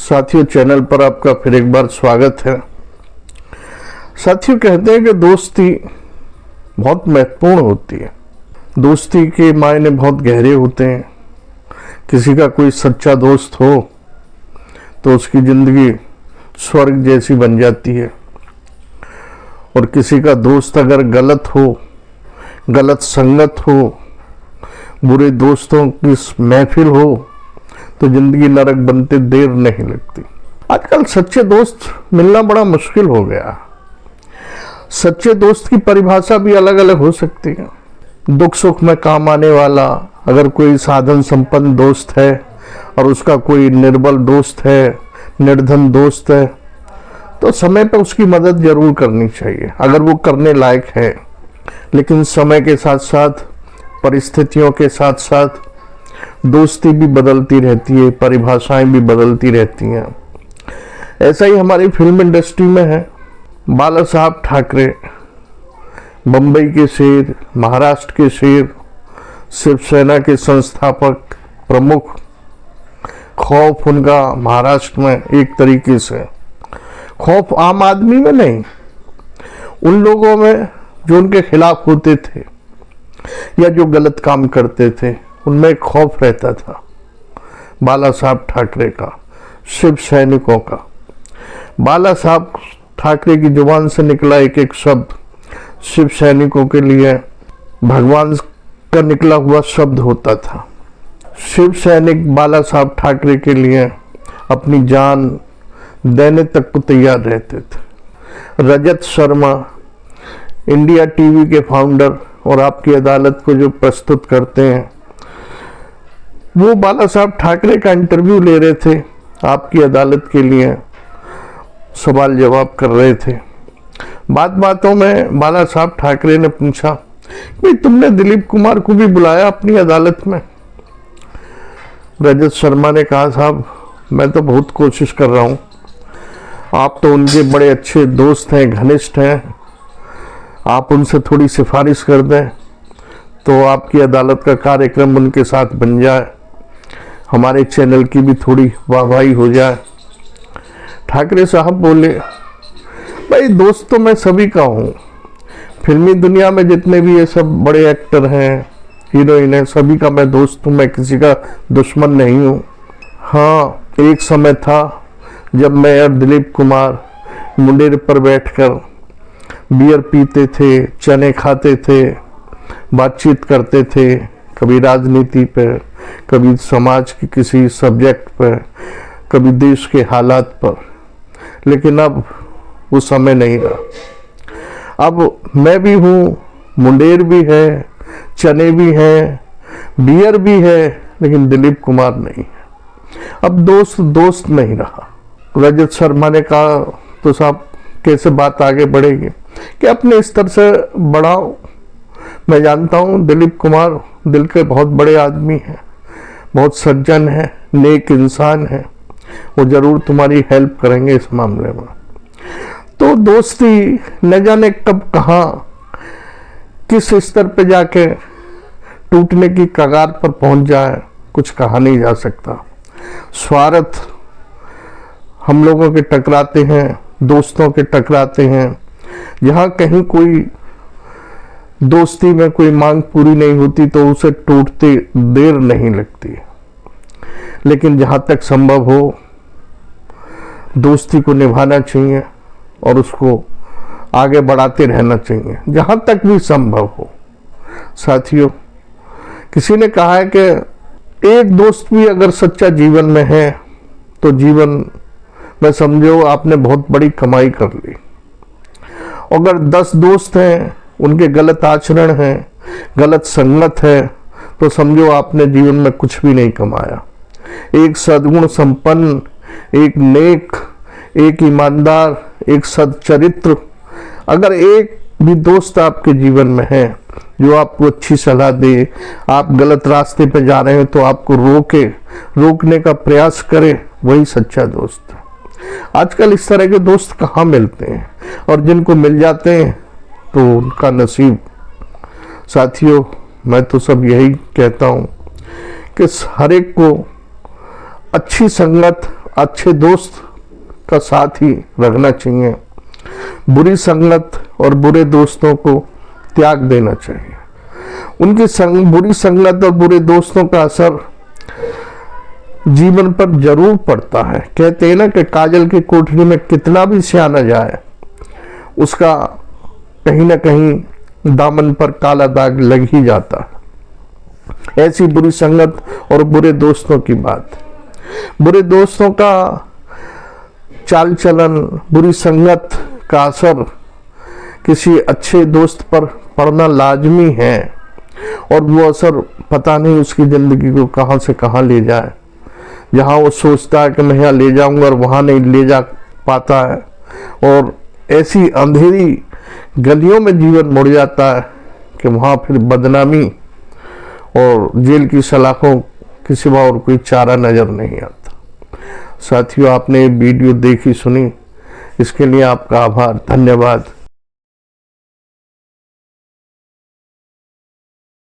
साथियों, चैनल पर आपका फिर एक बार स्वागत है। साथियों, कहते हैं कि दोस्ती बहुत महत्वपूर्ण होती है। दोस्ती के मायने बहुत गहरे होते हैं। किसी का कोई सच्चा दोस्त हो तो उसकी ज़िंदगी स्वर्ग जैसी बन जाती है, और किसी का दोस्त अगर गलत हो, गलत संगत हो, बुरे दोस्तों की महफिल हो तो जिंदगी नरक बनते देर नहीं लगती। आजकल सच्चे दोस्त मिलना बड़ा मुश्किल हो गया। सच्चे दोस्त की परिभाषा भी अलग अलग हो सकती है। दुख सुख में काम आने वाला, अगर कोई साधन संपन्न दोस्त है और उसका कोई निर्बल दोस्त है, निर्धन दोस्त है, तो समय पर उसकी मदद जरूर करनी चाहिए अगर वो करने लायक है। लेकिन समय के साथ साथ, परिस्थितियों के साथ साथ दोस्ती भी बदलती रहती है, परिभाषाएं भी बदलती रहती हैं। ऐसा ही हमारी फिल्म इंडस्ट्री में है। बाला साहब ठाकरे, बम्बई के शेर, महाराष्ट्र के शेर, शिवसेना के संस्थापक प्रमुख। खौफ उनका महाराष्ट्र में एक तरीके से, खौफ आम आदमी में नहीं, उन लोगों में जो उनके खिलाफ होते थे या जो गलत काम करते थे, उनमें एक खौफ रहता था। बाला साहब ठाकरे का, शिव सैनिकों का। बाला साहब ठाकरे की जुबान से निकला एक एक शब्द शिव सैनिकों के लिए भगवान का निकला हुआ शब्द होता था। शिव सैनिक बाला साहब ठाकरे के लिए अपनी जान देने तक को तैयार रहते थे। रजत शर्मा, इंडिया टीवी के फाउंडर और आपकी अदालत को जो प्रस्तुत करते हैं, वो बाला साहब ठाकरे का इंटरव्यू ले रहे थे, आपकी अदालत के लिए सवाल जवाब कर रहे थे। बातों में बाला साहब ठाकरे ने पूछा कि तुमने दिलीप कुमार को भी बुलाया अपनी अदालत में? रजत शर्मा ने कहा, साहब मैं तो बहुत कोशिश कर रहा हूँ, आप तो उनके बड़े अच्छे दोस्त हैं, घनिष्ठ हैं, आप उनसे थोड़ी सिफारिश कर दें तो आपकी अदालत का कार्यक्रम उनके साथ बन जाए, हमारे चैनल की भी थोड़ी वाहवाही हो जाए। ठाकरे साहब बोले, भाई दोस्त तो मैं सभी का हूँ, फिल्मी दुनिया में जितने भी ये सब बड़े एक्टर हैं, हीरोइन हैं, सभी का मैं दोस्त हूँ, मैं किसी का दुश्मन नहीं हूँ। हाँ, एक समय था जब मैं और दिलीप कुमार मुंडेर पर बैठकर बियर पीते थे, चने खाते थे, बातचीत करते थे, कभी राजनीति पर, कभी समाज के किसी सब्जेक्ट पर, कभी देश के हालात पर। लेकिन अब वो समय नहीं रहा। अब मैं भी हूँ, मुंडेर भी है, चने भी हैं, बियर भी है, लेकिन दिलीप कुमार नहीं है। अब दोस्त नहीं रहा। रजत शर्मा ने कहा, तो साहब कैसे बात आगे बढ़ेगी? कि अपने स्तर से बढ़ाओ। मैं जानता हूँ दिलीप कुमार दिल के बहुत बड़े आदमी हैं, बहुत सज्जन हैं, नेक इंसान हैं, वो जरूर तुम्हारी हेल्प करेंगे इस मामले में। तो दोस्ती न जाने कब कहाँ किस स्तर पे जाके टूटने की कगार पर पहुंच जाए, कुछ कहा नहीं जा सकता। स्वार्थ हम लोगों के टकराते हैं, दोस्तों के टकराते हैं। जहाँ कहीं कोई दोस्ती में कोई मांग पूरी नहीं होती तो उसे टूटते देर नहीं लगती। लेकिन जहाँ तक संभव हो दोस्ती को निभाना चाहिए और उसको आगे बढ़ाते रहना चाहिए जहाँ तक भी संभव हो। साथियों, किसी ने कहा है कि एक दोस्त भी अगर सच्चा जीवन में है तो जीवन में समझो आपने बहुत बड़ी कमाई कर ली। अगर 10 दोस्त हैं, उनके गलत आचरण है, गलत संगत है, तो समझो आपने जीवन में कुछ भी नहीं कमाया। एक सद्गुण संपन्न, एक नेक, एक ईमानदार, एक सच्चरित्र, अगर एक भी दोस्त आपके जीवन में है जो आपको अच्छी सलाह दे, आप गलत रास्ते पे जा रहे हैं तो आपको रोकने का प्रयास करे, वही सच्चा दोस्त है। आजकल इस तरह के दोस्त कहाँ मिलते हैं, और जिनको मिल जाते हैं तो उनका नसीब। साथियों, मैं तो सब यही कहता हूँ कि हर एक को अच्छी संगत, अच्छे दोस्त का साथ ही रखना चाहिए। बुरी संगत और बुरे दोस्तों को त्याग देना चाहिए। उनकी बुरी संगत और बुरे दोस्तों का असर जीवन पर जरूर पड़ता है। कहते हैं ना कि काजल की कोठरी में कितना भी सियाना जाए, उसका कहीं ना कहीं दामन पर काला दाग लग ही जाता है। ऐसी बुरी संगत और बुरे दोस्तों की बात। बुरे दोस्तों का चाल चलन, बुरी संगत का असर किसी अच्छे दोस्त पर पड़ना लाजमी है, और वो असर पता नहीं उसकी जिंदगी को कहां से कहां ले जाए। जहां वो सोचता है कि मैं यहाँ ले जाऊंगा और वहां नहीं ले जा पाता है, और ऐसी अंधेरी गलियों में जीवन मुड़ जाता है कि वहां फिर बदनामी और जेल की सलाखों के सिवा और कोई चारा नजर नहीं आता। साथियों, आपने वीडियो देखी सुनी, इसके लिए आपका आभार, धन्यवाद।